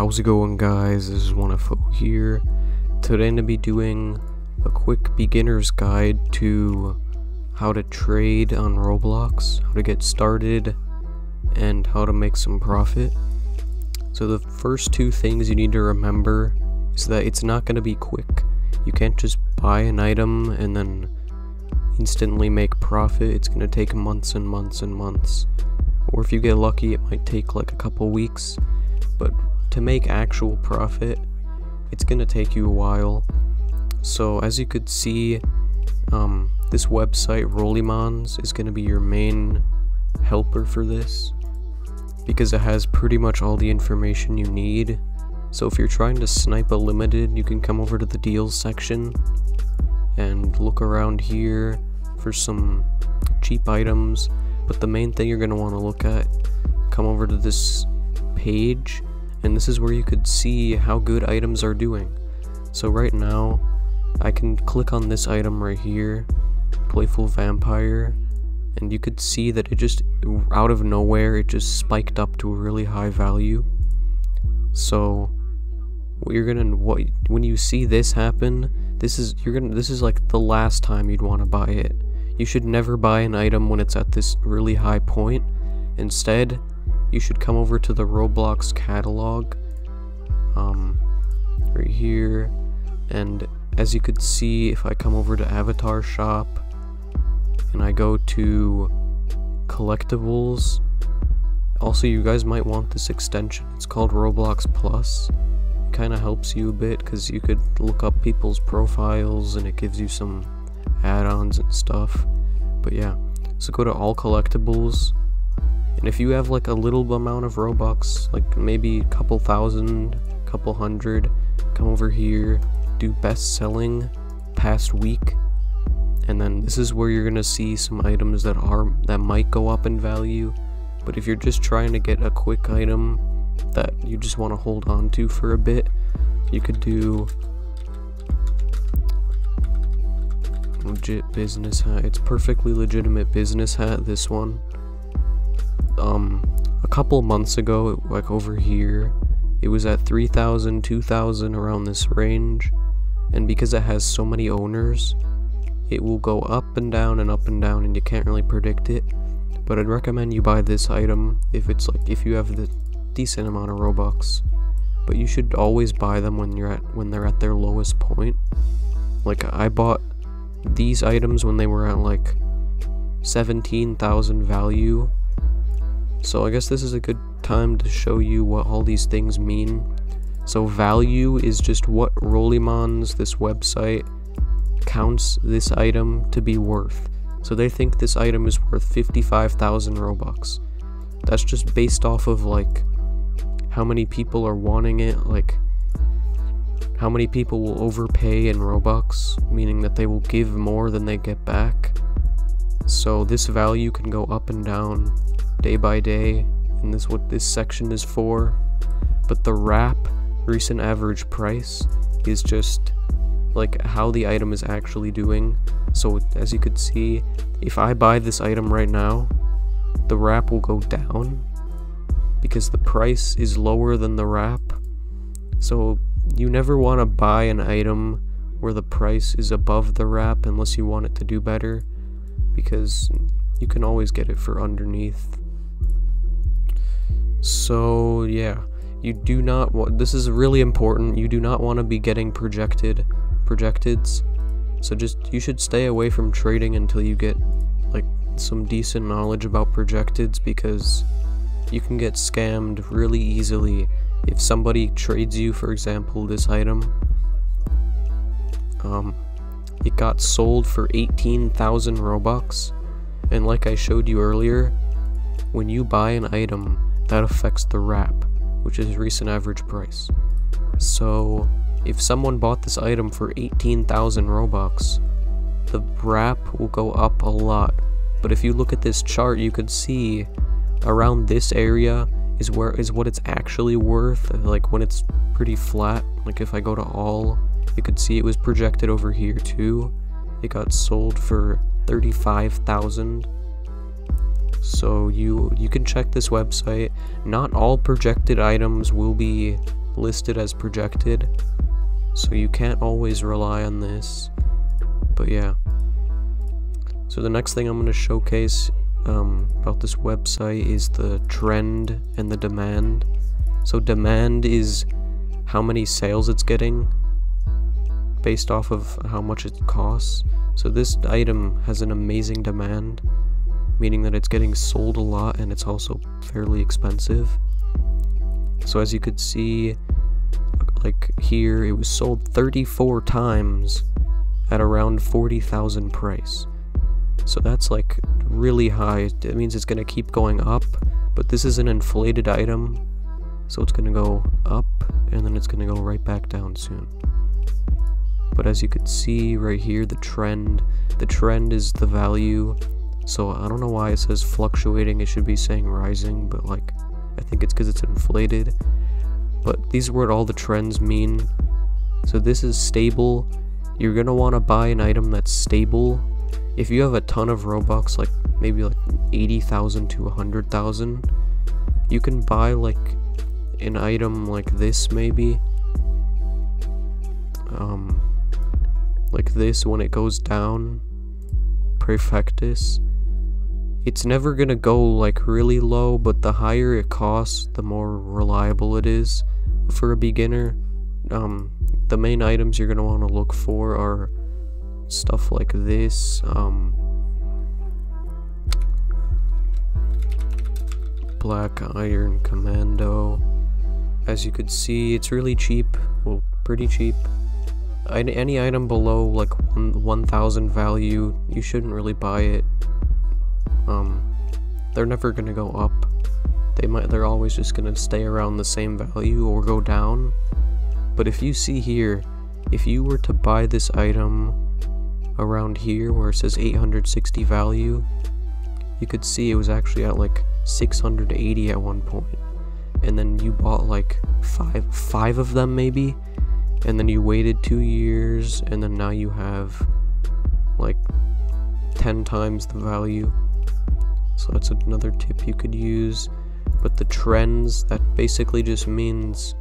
How's it going, guys? This is OneFO here. Today I'm going to be doing a quick beginner's guide to how to trade on Roblox, how to get started, and how to make some profit. So the first two things you need to remember is that it's not going to be quick. You can't just buy an item and then instantly make profit. It's going to take months and months and months. Or if you get lucky, it might take like a couple weeks. But to make actual profit, it's going to take you a while. So as you could see, this website, Rollymons, is going to be your main helper for this, because it has pretty much all the information you need. So if you're trying to snipe a limited, you can come over to the deals section and look around here for some cheap items. But the main thing you're going to want to look at, come over to this page, and this is where you could see how good items are doing. So right now, I can click on this item right here, Playful Vampire, and you could see that it just, out of nowhere, it just spiked up to a really high value. So when you see this happen, this is like the last time you'd want to buy it. You should never buy an item when it's at this really high point. Instead, you should come over to the Roblox catalog, right here, and as you could see, if I come over to Avatar Shop and I go to collectibles, also you guys might want this extension. It's called Roblox Plus. It kind of helps you a bit because you could look up people's profiles and it gives you some add-ons and stuff. But yeah, so go to all collectibles, and if you have like a little amount of Robux, like maybe a couple thousand, couple hundred, come over here, do best selling past week, and then this is where you're gonna see some items that might go up in value. But if you're just trying to get a quick item that you just want to hold on to for a bit, you could do legit business hat. It's perfectly legitimate business hat, this one. A couple months ago, like over here, it was at 3,000, 2,000, around this range, and because it has so many owners, it will go up and down and up and down, and you can't really predict it. But I'd recommend you buy this item if you have the decent amount of Robux. But you should always buy them when they're at their lowest point. Like I bought these items when they were at like 17,000 value. So I guess this is a good time to show you what all these things mean. So value is just what Rollymons, this website, counts this item to be worth. So they think this item is worth 55,000 Robux. That's just based off of like how many people are wanting it, like how many people will overpay in Robux, meaning that they will give more than they get back. So this value can go up and down day by day, and this is what this section is for. But the wrap, recent average price, is just like how the item is actually doing. So as you could see, if I buy this item right now, the wrap will go down because the price is lower than the wrap. So you never want to buy an item where the price is above the wrap unless you want it to do better, because you can always get it for underneath. So yeah, you do not want, this is really important, you do not want to be getting projecteds. So you should stay away from trading until you get like some decent knowledge about projecteds, because you can get scammed really easily. If somebody trades you, for example, this item, it got sold for 18,000 Robux, and like I showed you earlier, when you buy an item, that affects the wrap, which is recent average price. So if someone bought this item for 18,000 Robux, the wrap will go up a lot. But if you look at this chart, you could see around this area is what it's actually worth, like when it's pretty flat. Like if I go to all, you could see it was projected over here too. It got sold for 35,000. So you can check this website. Not all projected items will be listed as projected, so you can't always rely on this. But yeah. So the next thing I'm going to showcase about this website is the trend and the demand. So demand is how many sales it's getting based off of how much it costs. So this item has an amazing demand, meaning that it's getting sold a lot and it's also fairly expensive. So as you could see, like here, it was sold 34 times at around 40,000 price. So that's like really high. It means it's gonna keep going up, but this is an inflated item, so it's gonna go up and then it's gonna go right back down soon. But as you could see right here, the trend is the value. So I don't know why it says fluctuating, it should be saying rising, but like I think it's because it's inflated. But these are what all the trends mean. So this is stable. You're gonna want to buy an item that's stable. If you have a ton of Robux, like maybe like 80,000 to 100,000, you can buy like an item like this maybe. Like this, when it goes down, Perfectus. It's never gonna go like really low, but the higher it costs, the more reliable it is. For a beginner, the main items you're gonna want to look for are stuff like this, Black Iron Commando. As you could see, it's really cheap, well, pretty cheap. Any item below like 1,000 value, you shouldn't really buy it. They're never gonna go up. They're always just gonna stay around the same value or go down. But if you see here, if you were to buy this item around here where it says 860 value, you could see it was actually at like 680 at one point. And then you bought like five of them maybe, and then you waited 2 years, and then now you have like 10 times the value. So that's another tip you could use. But the trends, that basically just means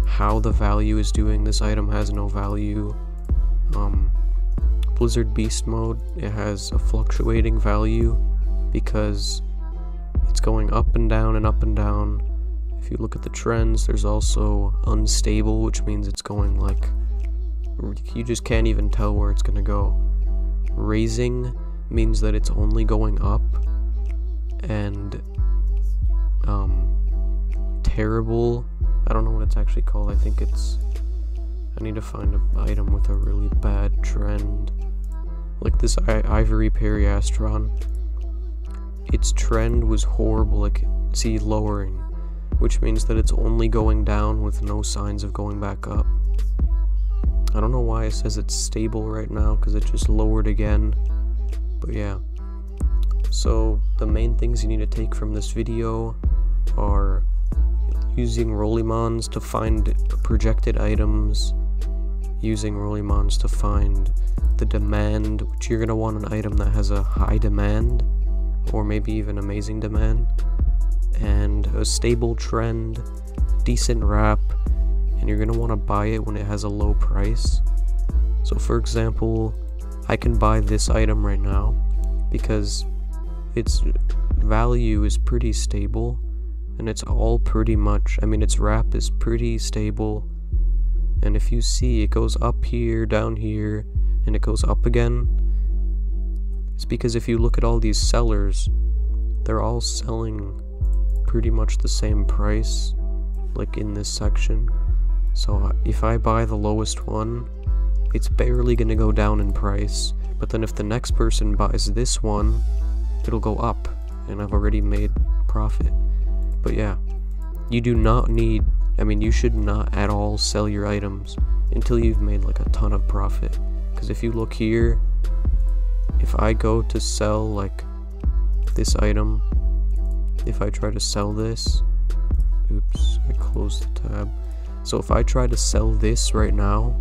how the value is doing. This item has no value. Blizzard Beast mode, it has a fluctuating value because it's going up and down and up and down. If you look at the trends, there's also unstable, which means it's going like, you just can't even tell where it's gonna go. Raising means that it's only going up. And terrible, I don't know what it's actually called. I think it's, I need to find an item with a really bad trend, like this Ivory Periastron. Its trend was horrible, like, see, lowering, which means that it's only going down with no signs of going back up. I don't know why it says it's stable right now, because it just lowered again, but yeah. So the main things you need to take from this video are using Rollimons to find projected items, using Rollimons to find the demand, which you're going to want an item that has a high demand, or maybe even amazing demand, and a stable trend, decent wrap, and you're going to want to buy it when it has a low price. So for example, I can buy this item right now because its value is pretty stable, and it's all pretty much, I mean, its wrap is pretty stable, and if you see, it goes up here, down here, and it goes up again. It's because if you look at all these sellers, they're all selling pretty much the same price, like in this section. So if I buy the lowest one, it's barely gonna go down in price, but then if the next person buys this one, it'll go up, and I've already made profit. But yeah, you do not need, I mean, you should not at all sell your items until you've made like a ton of profit. Because if you look here, if I go to sell like this item, if I try to sell this, oops, I closed the tab. So if I try to sell this right now,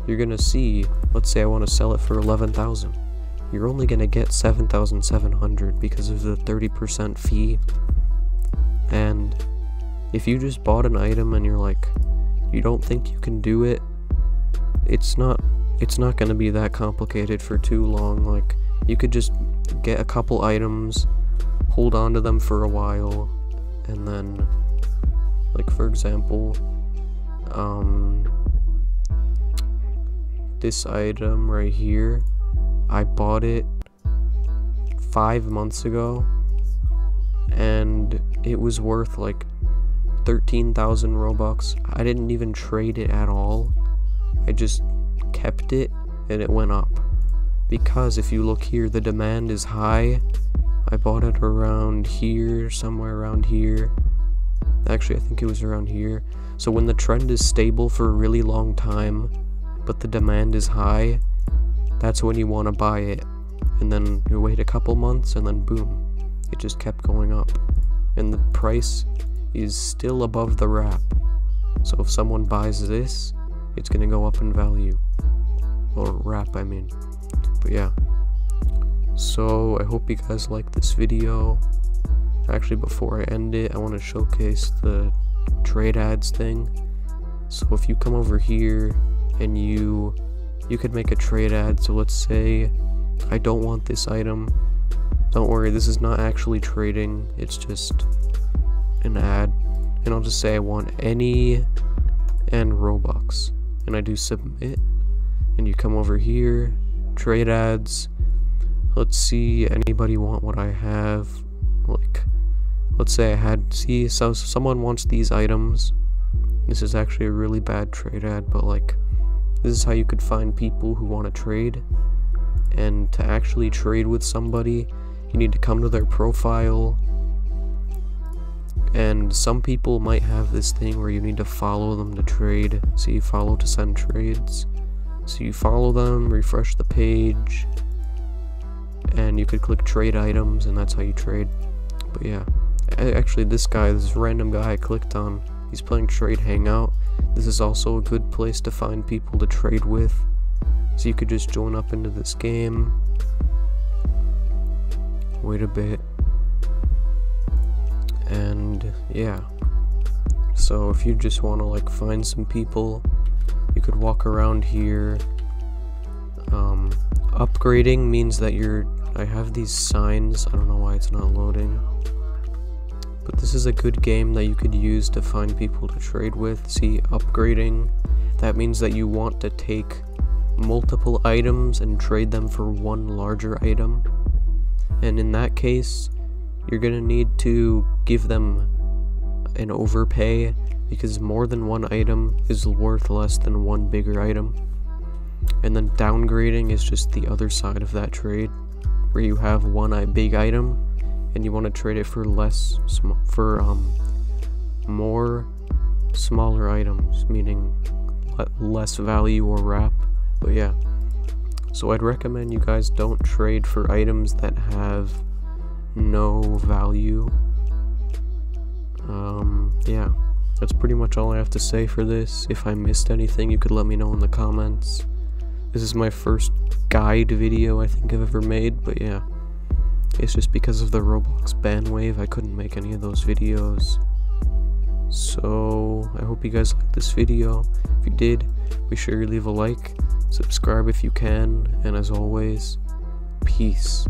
you're gonna see, let's say I want to sell it for 11,000. You're only gonna get 7,700 because of the 30% fee, and if you just bought an item and you're like, you don't think you can do it, it's not gonna be that complicated for too long. Like, you could just get a couple items, hold on to them for a while, and then, like, for example, this item right here, I bought it 5 months ago, and it was worth like 13,000 Robux. I didn't even trade it at all. I just kept it, and it went up. Because if you look here, the demand is high. I bought it around here, somewhere around here. Actually, I think it was around here. So when the trend is stable for a really long time, but the demand is high, that's when you want to buy it. And then you wait a couple months, and then boom, it just kept going up. And the price is still above the wrap. So if someone buys this, it's gonna go up in value. Or wrap, I mean. But yeah. So I hope you guys like this video. Actually, before I end it, I want to showcase the trade ads thing. So if you come over here and you could make a trade ad. So let's say I don't want this item. Don't worry, this is not actually trading, it's just an ad. And I'll just say I want any and Robux, and I do submit, and you come over here, trade ads. Let's see, anybody want what I have? Like, let's say I had, so someone wants these items. This is actually a really bad trade ad, but like, this is how you could find people who want to trade. And to actually trade with somebody, you need to come to their profile. And some people might have this thing where you need to follow them to trade. So you follow to send trades. So you follow them, refresh the page, and you could click trade items, and that's how you trade. But yeah, actually this random guy I clicked on, he's playing Trade Hangout. This is also a good place to find people to trade with. So you could just join up into this game, wait a bit, and yeah. So if you just want to like find some people, you could walk around here. Upgrading means that I have these signs, I don't know why it's not loading, but this is a good game that you could use to find people to trade with. See, upgrading, that means that you want to take multiple items and trade them for one larger item, and in that case you're gonna need to give them an overpay, because more than one item is worth less than one bigger item. And then downgrading is just the other side of that trade, where you have one big item and you want to trade it for more smaller items, meaning less value or wrap. But yeah, so I'd recommend you guys don't trade for items that have no value. Yeah, that's pretty much all I have to say for this. If I missed anything, you could let me know in the comments. This is my first guide video I think I've ever made, but yeah, it's just because of the Roblox ban wave I couldn't make any of those videos. So I hope you guys liked this video. If you did, be sure you leave a like, subscribe if you can, and as always, peace.